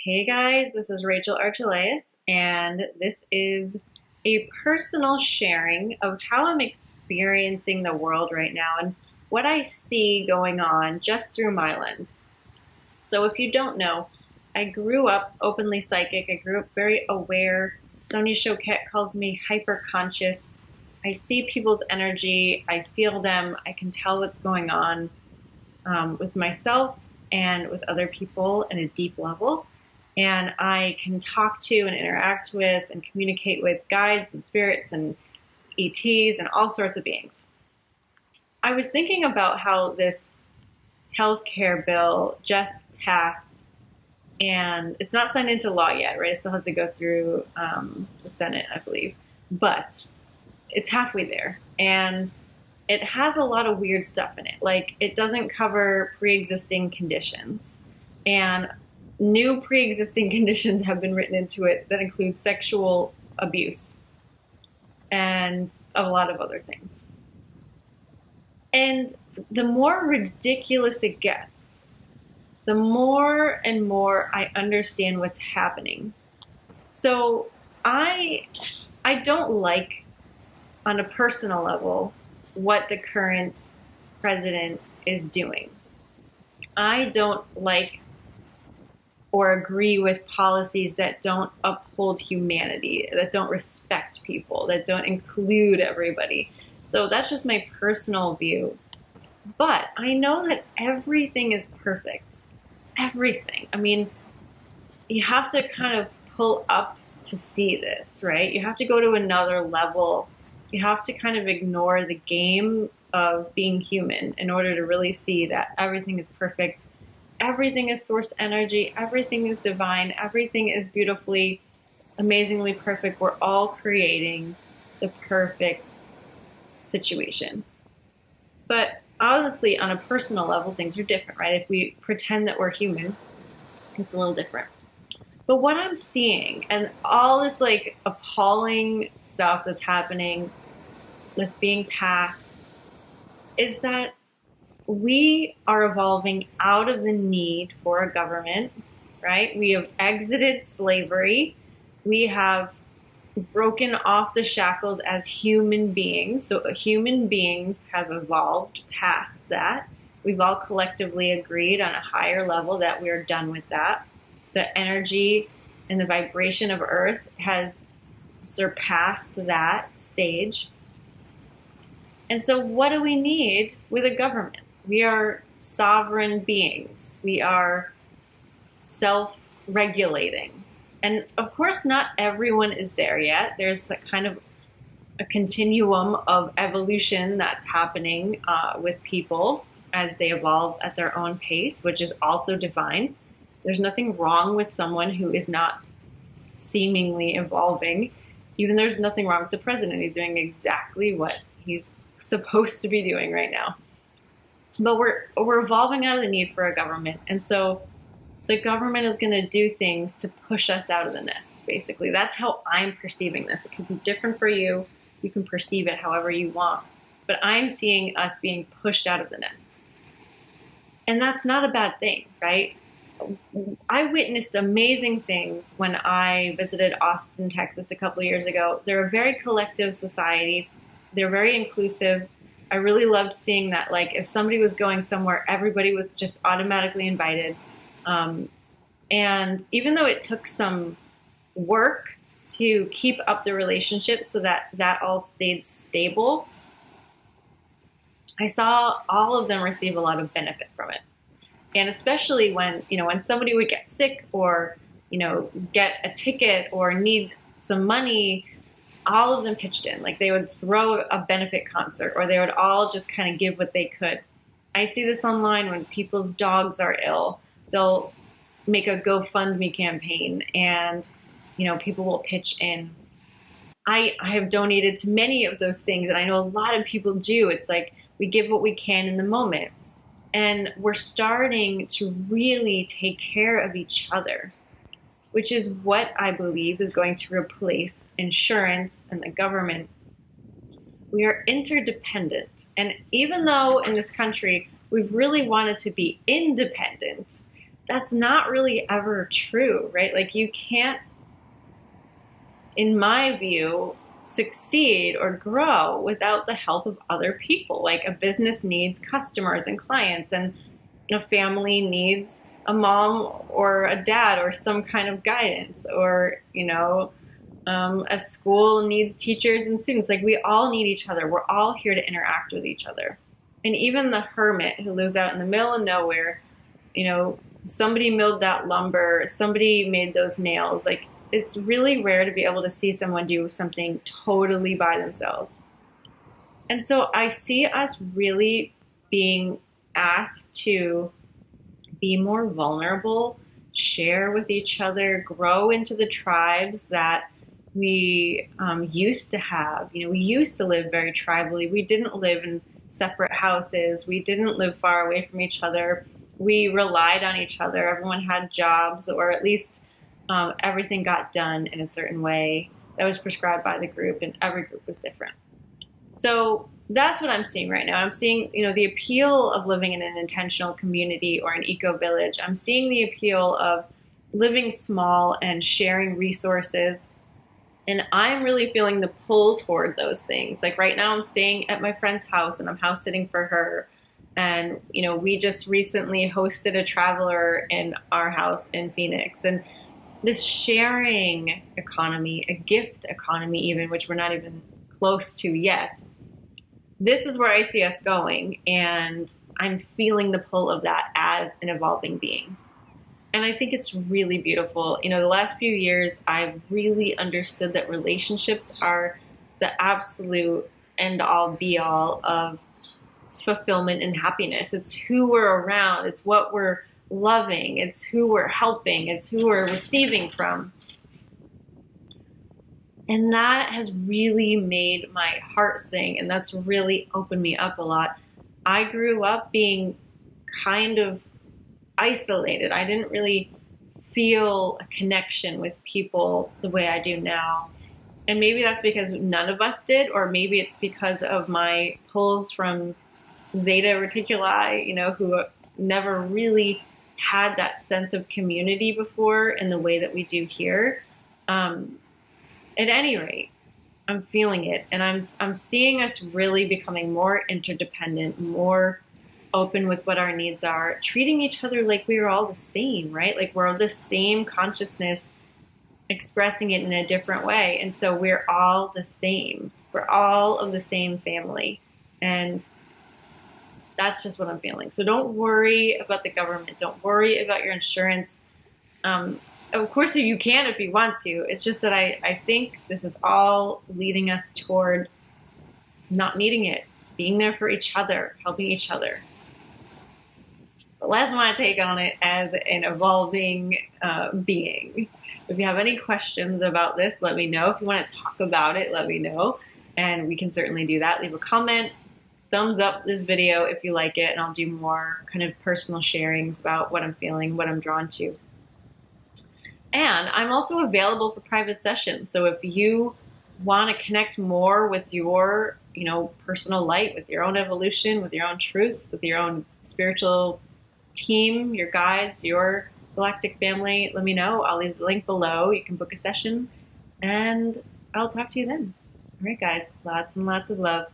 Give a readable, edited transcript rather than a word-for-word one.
Hey guys, this is Rachel Archelaus, and this is a personal sharing of how I'm experiencing the world right now and what I see going on just through my lens. So, if you don't know, I grew up openly psychic. I grew up very aware. Sonia Choquette calls me hyper conscious. I see people's energy, I feel them, I can tell what's going on with myself and with other people at a deep level. And I can talk to and interact with and communicate with guides and spirits and ETs and all sorts of beings. I was thinking about how this healthcare bill just passed, and it's not signed into law yet, right? It still has to go through the Senate, I believe, but it's halfway there. And it has a lot of weird stuff in it. Like, it doesn't cover pre-existing conditions. And new pre-existing conditions have been written into it that include sexual abuse and a lot of other things. And the more ridiculous it gets, the more and more I understand what's happening. So I don't like, on a personal level, what the current president is doing. I don't like or agree with policies that don't uphold humanity, that don't respect people, that don't include everybody. So that's just my personal view. But I know that everything is perfect. Everything. I mean, you have to kind of pull up to see this, right? You have to go to another level. You have to kind of ignore the game of being human in order to really see that everything is perfect. Everything is source energy. Everything is divine. Everything is beautifully, amazingly perfect. We're all creating the perfect situation. But honestly, on a personal level, things are different, right? If we pretend that we're human, it's a little different. But what I'm seeing, and all this like appalling stuff that's happening, that's being passed, is that we are evolving out of the need for a government, right? We have exited slavery. We have broken off the shackles as human beings. So human beings have evolved past that. We've all collectively agreed on a higher level that we're done with that. The energy and the vibration of Earth has surpassed that stage. And so what do we need with a government? We are sovereign beings. We are self-regulating. And of course, not everyone is there yet. There's a kind of a continuum of evolution that's happening with people as they evolve at their own pace, which is also divine. There's nothing wrong with someone who is not seemingly evolving. Even there's nothing wrong with the president. He's doing exactly what he's supposed to be doing right now. But we're evolving out of the need for a government. And so the government is going to do things to push us out of the nest, basically. That's how I'm perceiving this. It can be different for you. You can perceive it however you want. But I'm seeing us being pushed out of the nest. And that's not a bad thing, right? I witnessed amazing things when I visited Austin, Texas a couple of years ago. They're a very collective society. They're very inclusive. I really loved seeing that. Like, if somebody was going somewhere, everybody was just automatically invited. And even though it took some work to keep up the relationship so that that all stayed stable, I saw all of them receive a lot of benefit from it. And especially when, when somebody would get sick or, get a ticket or need some money, all of them pitched in. Like, they would throw a benefit concert, or they would all just kind of give what they could. I see this online when people's dogs are ill. They'll make a GoFundMe campaign, and, people will pitch in. I have donated to many of those things, and I know a lot of people do. It's like we give what we can in the moment. And we're starting to really take care of each other, which is what I believe is going to replace insurance and the government. We are interdependent. And even though in this country we've really wanted to be independent, that's not really ever true, right? Like you can't, in my view, succeed or grow without the help of other people. Like a business needs customers and clients, and a family needs a mom or a dad or some kind of guidance, or, a school needs teachers and students. Like we all need each other. We're all here to interact with each other. And even the hermit who lives out in the middle of nowhere, somebody milled that lumber, somebody made those nails. Like it's really rare to be able to see someone do something totally by themselves. And so I see us really being asked to be more vulnerable, share with each other, grow into the tribes that we used to have. We used to live very tribally. We didn't live in separate houses. We didn't live far away from each other. We relied on each other. Everyone had jobs, or at least everything got done in a certain way that was prescribed by the group, and every group was different. So that's what I'm seeing right now. I'm seeing, the appeal of living in an intentional community or an eco-village. I'm seeing the appeal of living small and sharing resources. And I'm really feeling the pull toward those things. Like right now I'm staying at my friend's house and I'm house sitting for her. And, we just recently hosted a traveler in our house in Phoenix. And this sharing economy, a gift economy even, which we're not even close to yet, this is where I see us going. And I'm feeling the pull of that as an evolving being. And I think it's really beautiful. The last few years, I've really understood that relationships are the absolute end all be all of fulfillment and happiness. It's who we're around. It's what we're loving. It's who we're helping. It's who we're receiving from. And that has really made my heart sing. And that's really opened me up a lot. I grew up being kind of isolated. I didn't really feel a connection with people the way I do now. And maybe that's because none of us did, or maybe it's because of my pulls from Zeta Reticuli, who never really had that sense of community before in the way that we do here. At any rate, I'm feeling it, and I'm seeing us really becoming more interdependent, more open with what our needs are, treating each other like we are all the same, right? Like we're all the same consciousness, expressing it in a different way. And so we're all the same. We're all of the same family. And that's just what I'm feeling. So don't worry about the government. Don't worry about your insurance. Of course, you can if you want to. It's just that I think this is all leading us toward not needing it, being there for each other, helping each other. But that's my take on it as an evolving being. If you have any questions about this, let me know. If you want to talk about it, let me know. And we can certainly do that. Leave a comment, thumbs up this video if you like it, and I'll do more kind of personal sharings about what I'm feeling, what I'm drawn to. And I'm also available for private sessions. So if you want to connect more with your, personal light, with your own evolution, with your own truth, with your own spiritual team, your guides, your galactic family, let me know. I'll leave the link below. You can book a session, and I'll talk to you then. All right, guys, lots and lots of love.